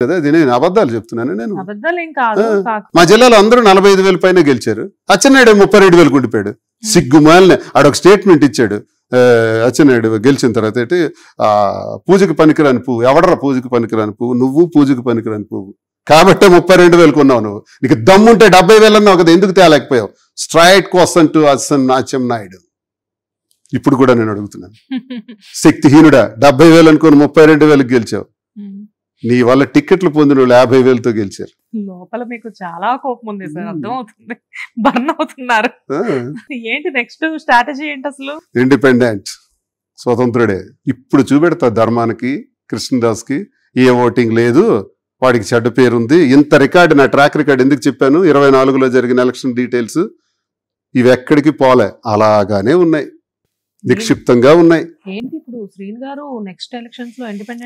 కదా, ఇది నేను అబద్ధాలు చెప్తున్నాను. నేను అబద్ధాలు ఏం కాదు. మా జిల్లాలో అందరూ 45,000 పైన గెలిచారు. అచ్చెన్నాయుడు 32,000 ఉండిపోయాడు. సిగ్గుమాలిన ఆడొక స్టేట్మెంట్ ఇచ్చాడు అచ్చెన్నాయుడు గెలిచిన తర్వాత. ఏంటి పూజకి పనికిరాని పువ్వు, ఎవడరా పూజకి పనికిరాని పువ్వు, నువ్వు పూజకి పనికిరాని పువ్వు కాబట్టే 32,000 ఉన్నావు. నువ్వు నీకు దమ్ముంటే 70,000 అన్నావు కదా, ఎందుకు తేలేకపోయావు? Straight question to Atchannaidu. ఇప్పుడు కూడా నేను అడుగుతున్నాను, శక్తిహీనుడా 70,000 అనుకుని 32,000 గెలిచావు. నీ వల్ల టికెట్లు పొందిన వాళ్ళు 50,000తో గెలిచారు. లోపల మీకు చాలా కోపం ఉంది సార్, అర్థం అవుతుంది. బర్న్ అవుతున్నారు. ఏంటి నెక్స్ట్ స్ట్రాటజీ ఏంటి అసలు? ఇండిపెండెంట్, స్వతంత్రుడే. ఇప్పుడు చూపెడతా ధర్మానికి, కృష్ణదాస్ కి ఏ ఓటింగ్ లేదు, వాడికి చెడ్డ పేరుంది. ఇంత రికార్డు, నా ట్రాక్ రికార్డ్ ఎందుకు చెప్పాను? 24లో జరిగిన ఎలక్షన్ డీటెయిల్స్ ఇవి ఎక్కడికి పోలే, అలాగానే ఉన్నాయి, నిక్షిప్తంగా ఉన్నాయి. ఏంటి ఇప్పుడు శ్రీన్ గారు నెక్స్ట్ ఎలక్షన్స్ లో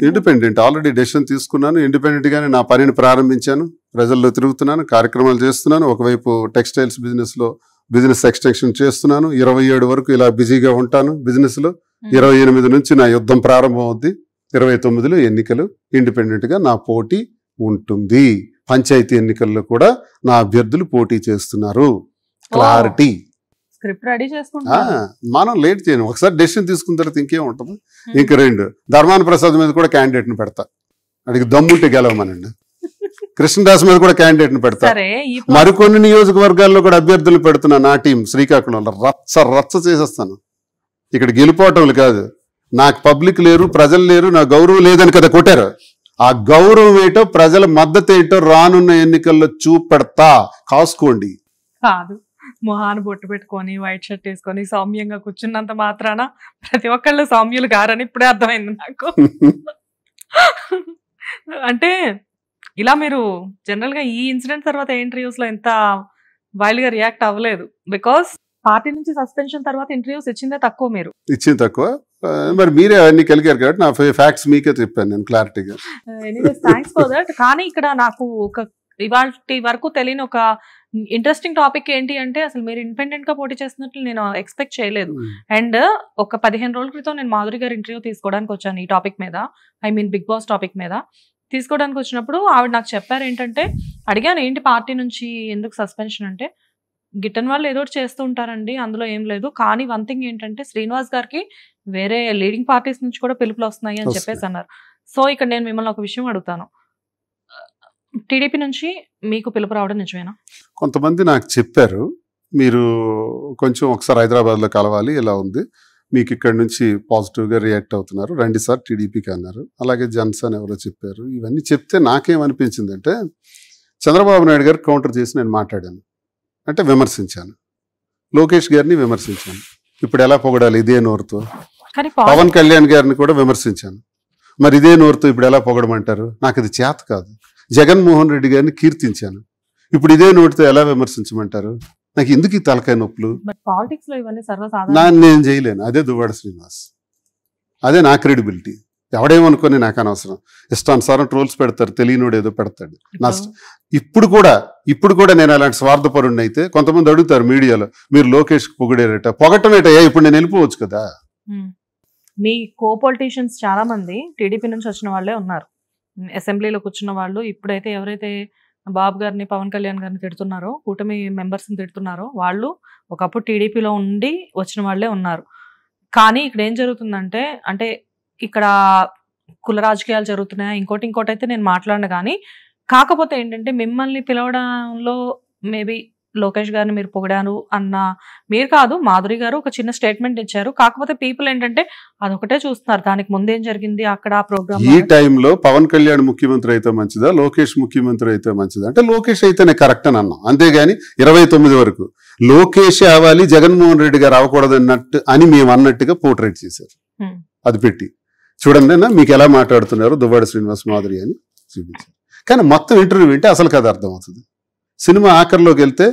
ఇండిపెండెంట్ ఆల్రెడీ డెసిషన్ తీసుకున్నాను. ఇండిపెండెంట్ గానే నా పనిని ప్రారంభించాను. ప్రజల్లో తిరుగుతున్నాను, కార్యక్రమాలు చేస్తున్నాను. ఒకవైపు టెక్స్టైల్స్ బిజినెస్ లో బిజినెస్ ఎక్స్టెన్షన్ చేస్తున్నాను. 27 వరకు ఇలా బిజీగా ఉంటాను బిజినెస్ లో. 28 నుంచి నా యుద్ధం ప్రారంభం అవుద్ది. 29లో ఎన్నికలు. ఇండిపెండెంట్ గా నా పోటీ ఉంటుంది. పంచాయతీ ఎన్నికల్లో కూడా నా అభ్యర్థులు పోటీ చేస్తున్నారు. క్లారిటీ. స్క్రిప్ట్ రెడీ చేసుకుంటా. మనం లేట్ చేయను. ఒకసారి డెసిషన్ తీసుకున్న తర్వాత ఇంకేం ఉంటుంది. ఇంక 2 ధర్మాన ప్రసాద్ మీద కూడా క్యాండిడేట్ ని పెడతా, అడిగి దమ్ముంటే గెలవమనండి. కృష్ణదాస్ మీద కూడా క్యాండిడేట్ ని పెడతా. మరికొన్ని నియోజకవర్గాల్లో కూడా అభ్యర్థులు పెడుతున్నా. నా టీం శ్రీకాకుళంలో రచ్చ చేసేస్తాను. ఇక్కడ గెలిపోవటం కాదు, నాకు పబ్లిక్ లేరు, ప్రజలు లేరు, నా గౌరవం లేదని కదా కొట్టారు. ఆ గౌరవం ఏంటో, ప్రజల మద్దతు ఏంటో రానున్న ఎన్నికల్లో చూపెడతా, కాసుకోండి. కాదు, మొహాన్ని బొట్టు పెట్టుకొని వైట్ షర్ట్ వేసుకొని సౌమ్యంగా కూర్చున్నంత మాత్రాన ప్రతి ఒక్కళ్ళు సౌమ్యులు గారని ఇప్పుడే అర్థమైంది నాకు. అంటే ఇలా మీరు జనరల్ గా ఈ ఇన్సిడెంట్ తర్వాత ఇంటర్వ్యూస్ లో ఎంత వైల్డ్ గా రియాక్ట్ అవ్వలేదు. బికాస్ పార్టీ నుంచి సస్పెన్షన్ తర్వాత ఇంటర్వ్యూస్ ఇచ్చిందే తక్కువ. మీరు ఇచ్చింది తక్కువ, మరి మీరే అవన్నీ కలిగారు కాబట్టి నా ఫ్యాక్ట్స్ మీకే చెప్పాను నేను క్లారిటీగా. Anyways thanks for that. కానీ ఇక్కడ నాకు ఒక ఇవాల్టి వరకు తెలియని ఒక ఇంట్రెస్టింగ్ టాపిక్ ఏంటి అంటే, అసలు మీరు ఇండిపెండెంట్ గా పోటీ చేస్తున్నట్లు నేను ఎక్స్పెక్ట్ చేయలేదు. అండ్ ఒక 15 రోజుల క్రితం నేను మాధురి గారి ఇంటర్వ్యూ తీసుకోవడానికి వచ్చాను ఈ టాపిక్ మీద, I mean Bigg Boss topic మీద తీసుకోవడానికి వచ్చినప్పుడు ఆవిడ నాకు చెప్పారు ఏంటంటే, అడిగాను ఏంటి పార్టీ నుంచి ఎందుకు సస్పెన్షన్ అంటే, గిట్టన్ వాళ్ళు ఏదో చేస్తూ ఉంటారండి, అందులో ఏం లేదు. కానీ వన్ థింగ్ ఏంటంటే, శ్రీనివాస్ గారికి వేరే లీడింగ్ పార్టీస్ నుంచి కూడా పిలుపులు వస్తున్నాయి అని చెప్పేసి అన్నారు. సో ఇక్కడ నేను మిమ్మల్ని ఒక విషయం అడుగుతాను, టీడీపీ నుంచి మీకు పిలుపు రావడం నిజమేనా? కొంతమంది నాకు చెప్పారు, మీరు కొంచెం ఒకసారి హైదరాబాద్లో కలవాలి, ఇలా ఉంది, మీకు ఇక్కడ నుంచి పాజిటివ్గా రియాక్ట్ అవుతున్నారు, రండి సార్ టీడీపీకి అన్నారు. అలాగే జన్సన్ ఎవరో చెప్పారు. ఇవన్నీ చెప్తే నాకేమనిపించిందంటే, చంద్రబాబు నాయుడు గారు కౌంటర్ చేసి నేను మాట్లాడాను, అంటే విమర్శించాను, లోకేష్ గారిని విమర్శించాను. ఇప్పుడు ఎలా పొగడాలి ఇదే నోరుతో? పవన్ కళ్యాణ్ గారిని కూడా విమర్శించాను, మరి ఇదే నోరుతో ఇప్పుడు ఎలా పొగడమంటారు? నాకు ఇది చేత కాదు. జగన్మోహన్ రెడ్డి గారిని కీర్తించాను, ఇప్పుడు ఇదే నోటితో ఎలా విమర్శించమంటారు? నాకు ఎందుకు ఈ తలకాయ నొప్పులు? నేను చేయలేను. అదే దువ్వాడ శ్రీనివాస్, అదే నా క్రెడిబిలిటీ. ఎవడేమనుకోని నాకు అనవసరం. ఇష్టానుసారం ట్రోల్స్ పెడతారు, తెలియనోడు ఏదో పెడతాడు. ఇప్పుడు కూడా నేను అలాంటి స్వార్థపరుణ్ణి అయితే కొంతమంది అడుగుతారు మీడియాలో, మీరు లోకేష్ పొగిడేరట, పొగటమేట, ఇప్పుడు నేను వెళ్ళిపోవచ్చు కదా. మీ కో పొలిటీషియన్స్ చాలా మంది టీడీపీ నుంచి వచ్చిన వాళ్ళే ఉన్నారు, అసెంబ్లీలో కూర్చున్న వాళ్ళు. ఇప్పుడైతే ఎవరైతే బాబు గారిని పవన్ కళ్యాణ్ గారిని తిడుతున్నారో, కూటమి మెంబర్స్ని తిడుతున్నారో, వాళ్ళు ఒకప్పుడు టీడీపీలో ఉండి వచ్చిన వాళ్ళే ఉన్నారు. కానీ ఇక్కడ ఏం జరుగుతుందంటే, అంటే ఇక్కడ కుల రాజకీయాలు జరుగుతున్నాయా ఇంకోటి అయితే నేను మాట్లాడను. కానీ కాకపోతే ఏంటంటే, మిమ్మల్ని పిలవడంలో మేబీ లోకేష్ గారిని మీరు పొగిడారు అన్న, మీరు కాదు మాధురి గారు ఒక చిన్న స్టేట్మెంట్ ఇచ్చారు. కాకపోతే పీపుల్ ఏంటంటే అదొకటే చూస్తున్నారు, దానికి ముందేం జరిగింది అక్కడ ప్రోగ్రామ్. ఈ టైంలో పవన్ కళ్యాణ్ ముఖ్యమంత్రి అయితే మంచిదా, లోకేష్ ముఖ్యమంత్రి అయితే మంచిదా అంటే, లోకేష్ అయితేనే కరెక్ట్ అని అన్నాం. అంతేగాని 29 వరకు లోకేష్ అవ్వాలి, జగన్మోహన్ రెడ్డి గారు అవ్వకూడదు అన్నట్టు అని మేము అన్నట్టుగా పోర్ట్రేట్ చేశారు. అది పెట్టి చూడండి మీకు ఎలా మాట్లాడుతున్నారు దువ్వాడ శ్రీనివాస్ మాధురి అని చూపించారు. కానీ మొత్తం ఇంటర్వ్యూ వింటే అసలు కథ అర్థం అవుతుంది. సినిమా ఆఖరిలోకి వెళ్తే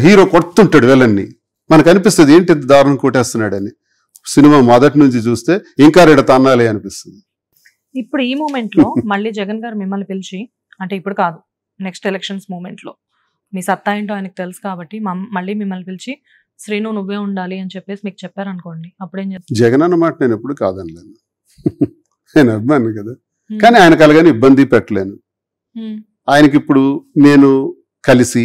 హీరో కొడుతుంటాడు విలన్ని, మనకు అనిపిస్తుంది ఏంటి దారుణం కొట్టేస్తున్నాడని. సినిమా మొదటి నుంచి చూస్తే ఇంకా రెడ తన్నాలి అనిపిస్తుంది. ఇప్పుడు ఈ మూమెంట్ లో మళ్ళీ జగన్ గారు మిమ్మల్ని పిలిచి, అంటే ఇప్పుడు కాదు నెక్స్ట్ ఎలక్షన్స్ మూమెంట్ లో మీ సత్తా ఏంటో ఆయనకు తెలుసు కాబట్టి మళ్ళీ మిమ్మల్ని పిలిచి శ్రీను నువ్వే ఉండాలి అని చెప్పేసి మీకు చెప్పారనుకోండి, అప్పుడేం చెప్తారు? జగన్ అన్నమాట నేను ఎప్పుడు కాదనలేను, నేను అభిమాని కదా. కానీ ఆయనకు అలాగని ఇబ్బంది పెట్టలేను. ఆయనకి ఇప్పుడు నేను కలిసి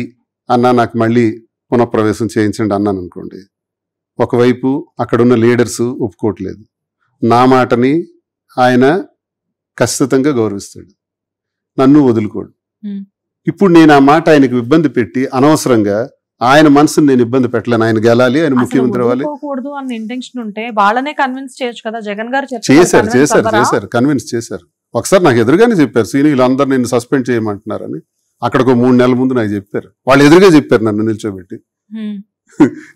అన్న నాకు మళ్ళీ పునఃప్రవేశం చేయించండి అన్నాను అనుకోండి, ఒకవైపు అక్కడున్న లీడర్స్ ఒప్పుకోవట్లేదు. నా మాటని ఆయన ఖచ్చితంగా గౌరవిస్తాడు, నన్ను వదులుకోడు. ఇప్పుడు నేను ఆ మాట ఆయనకు ఇబ్బంది పెట్టి అనవసరంగా ఆయన మనసుని నేను ఇబ్బంది పెట్టలేను. ఆయన గెలాలి, ఆయన ముఖ్యమంత్రి అవ్వాలి అన్న ఇంటెన్షన్ ఉంటే వాళ్ళనే కన్విన్స్ చేయొచ్చు కదా. జగన్ గారు చేశారు కన్విన్స్ చేశారు. ఒకసారి నాకు ఎదురుగానే చెప్పారు, సీని వీళ్ళందరూ నిన్ను సస్పెండ్ చేయమంటున్నారని. అక్కడికి 3 నెలల ముందు నాకు చెప్పారు, వాళ్ళు ఎదురుగా చెప్పారు నన్ను నిల్చోబెట్టి.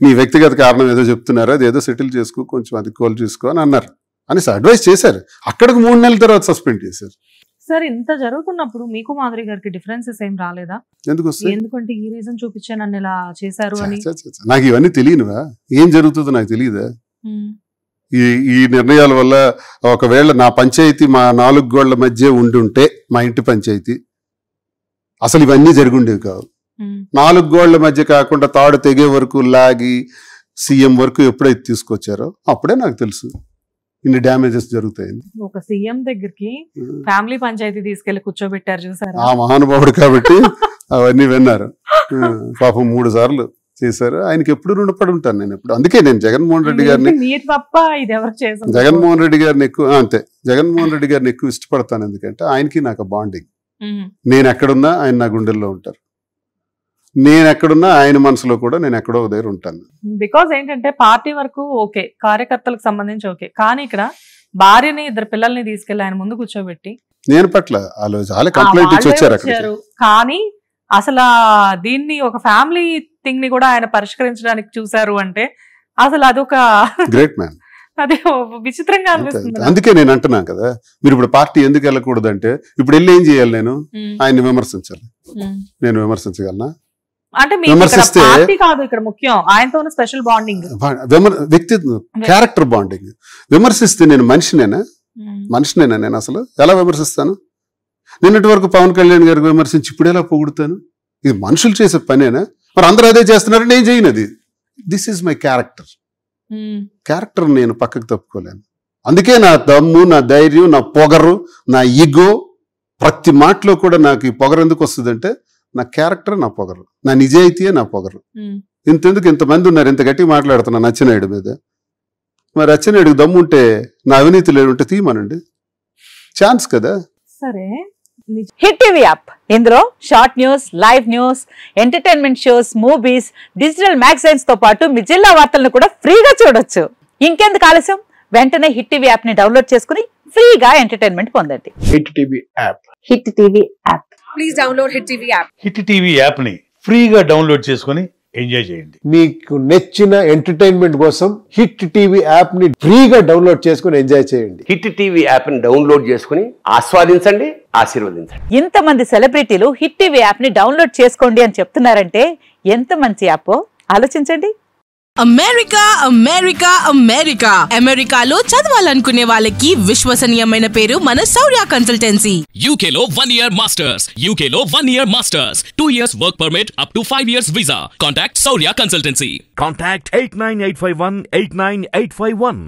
నీ వ్యక్తిగత కారణం ఏదో చెప్తున్నారు, అది ఏదో సెటిల్ చేసుకో, కొంచెం అది కోల్ చేసుకో అని అన్నారు అని అడ్వైస్ చేశారు. అక్కడికి 3 నెలల తర్వాత సస్పెండ్ చేశారు. సార్ ఇంత జరుగుతున్నప్పుడు మీకు మాధురి గారికి డిఫరెన్సెస్ ఏం రాలేదా? ఎందుకంటే ఈ రీజన్ చూపించే నన్ను ఇలా చేశారు అని. నాకు ఇవన్నీ తెలియనువా, ఏం జరుగుతుందో నాకు తెలియదా? ఈ నిర్ణయాల వల్ల ఒకవేళ నా పంచాయతీ మా 4 గోళ్ల మధ్య ఉండుంటే, మా ఇంటి పంచాయతీ, అసలు ఇవన్నీ జరుగుండేవి కావు. 4 గోళ్ల మధ్య కాకుండా తాడు తెగే వరకు లాగి సీఎం వరకు ఎప్పుడైతే తీసుకొచ్చారో అప్పుడే నాకు తెలుసు ఇన్ని డ్యామేజెస్ జరుగుతాయి. ఒక సీఎం దగ్గరికి ఫ్యామిలీ పంచాయతీ తీసుకెళ్లి కూర్చోబెట్టారు చూసారా, ఆ మహానుభావుడు కాబట్టి అవన్నీ విన్నారు. పాపం 3 సార్లు చేశారు. ఆయనకి ఎప్పుడు రుణపడి ఉంటాను నేను ఎప్పుడు. అందుకే నేను జగన్మోహన్ రెడ్డి గారిని అంతే జగన్మోహన్ రెడ్డి గారిని ఎక్కువ ఇష్టపడతాను. ఎందుకంటే ఆయనకి నాకు బాండింగ్. నేను ఎక్కడున్నా ఆయన నా గుండెల్లో ఉంటారు, నేను ఎక్కడున్నా ఆయన మనసులో కూడా నేను ఎక్కడో దగ్గర ఉంటాను. బికాజ్ ఏంటంటే పార్టీ వరకు ఓకే, కార్యకర్తలకు సంబంధించి ఓకే, కానీ ఇక్కడ భార్యని 2 పిల్లల్ని తీసుకెళ్లి ఆయన ముందు కూర్చోబెట్టి నేను పట్ల చాలా కంప్లైంట్ ఇచ్చి వచ్చారు. కానీ అసలు దీన్ని ఒక ఫ్యామిలీ థింగ్ ని కూడా ఆయన పరిష్కరించడానికి చూసారు అంటే అసలు అదొక గ్రేట్ మ్యాన్. అది విచిత్రంగా అనిపిస్తుంది. అందుకే నేను అంటున్నాను కదా, మీరు ఇప్పుడు పార్టీ ఎందుకు వెళ్ళకూడదు అంటే, ఇప్పుడు వెళ్ళి ఏం చేయాలి? నేను ఆయన్ని విమర్శించాలి. నేను విమర్శించగలనా? అంటే పార్టీ కాదు ఇక్కడ ముఖ్యం, ఆయనతో స్పెషల్ బాండింగ్, వ్యక్తి క్యారెక్టర్ బాండింగ్. విమర్శిస్తే నేను మనిషినేనా నేను అసలు ఎలా విమర్శిస్తాను? నిన్నటి వరకు పవన్ కళ్యాణ్ గారికి విమర్శించి ఇప్పుడు ఎలా పొగుడుతాను? ఇది మనుషులు చేసే పనేనా? మరి అందరూ అదే చేస్తున్నారు, నేను చేయనది. This is my character. Character నేను పక్కకు తప్పుకోలేను. అందుకే నా దమ్ము, నా ధైర్యం, నా పొగరు, నా ఈగో, ప్రతి మాటలో కూడా నాకు ఈ పొగరు ఎందుకు వస్తుందంటే నా క్యారెక్టర్, నా పొగరు, నా నిజాయితీయే నా పొగరు. ఇంతెందుకు ఇంతమంది ఉన్నారు, ఇంత గట్టిగా మాట్లాడుతున్నా అచ్చెన్నాయుడు మీద. మరి అచ్చెన్నాయుడికి దమ్ము ఉంటే, నా అవినీతి లేనుంటే తీయమనండి, ఛాన్స్ కదా. సరే, హిట్ టీవీ యాప్, ఇందులో short news, live news, entertainment shows, movies, digital magazines తో పాటు మీ జిల్లా వార్తలను కూడా ఫ్రీగా చూడొచ్చు. ఇంకెందుకు ఆలస్యం, వెంటనే హిట్ టీవీ యాప్ ని డౌన్లోడ్ చేసుకుని ఫ్రీగా ఎంటర్టైన్మెంట్ పొందండి. Hit TV app. Hit TV app. Please download hit TV app. Hit TV app ని ఫ్రీగా డౌన్లోడ్ చేసుకుని ఎంజాయ్ చేయండి. మీకు నచ్చిన ఎంటర్టైన్మెంట్ కోసం హిట్ టీవీ యాప్ ని ఫ్రీగా డౌన్లోడ్ చేసుకుని ఎంజాయ్ చేయండి. హిట్ టీవీ యాప్ ని డౌన్లోడ్ చేసుకుని ఆస్వాదించండి, ఆశీర్వదించండి. ఇంతమంది సెలబ్రిటీలు హిట్ టీవీ యాప్ ని డౌన్లోడ్ చేసుకోండి అని చెప్తున్నారంటే ఎంత మంచి యాప్ ఆలోచించండి. అమెరికా అమెరికా అమెరికా అమెరికాలో చదవాలనుకునే వాళ్ళకి విశ్వసనీయమైన పేరు మన శౌర్య కన్సల్టెన్సీ. UK లో 1 year masters, UK లో 1 year masters, 2 years work permit up to 5 years visa. Contact Shaurya Consultancy. Contact 89851 89851.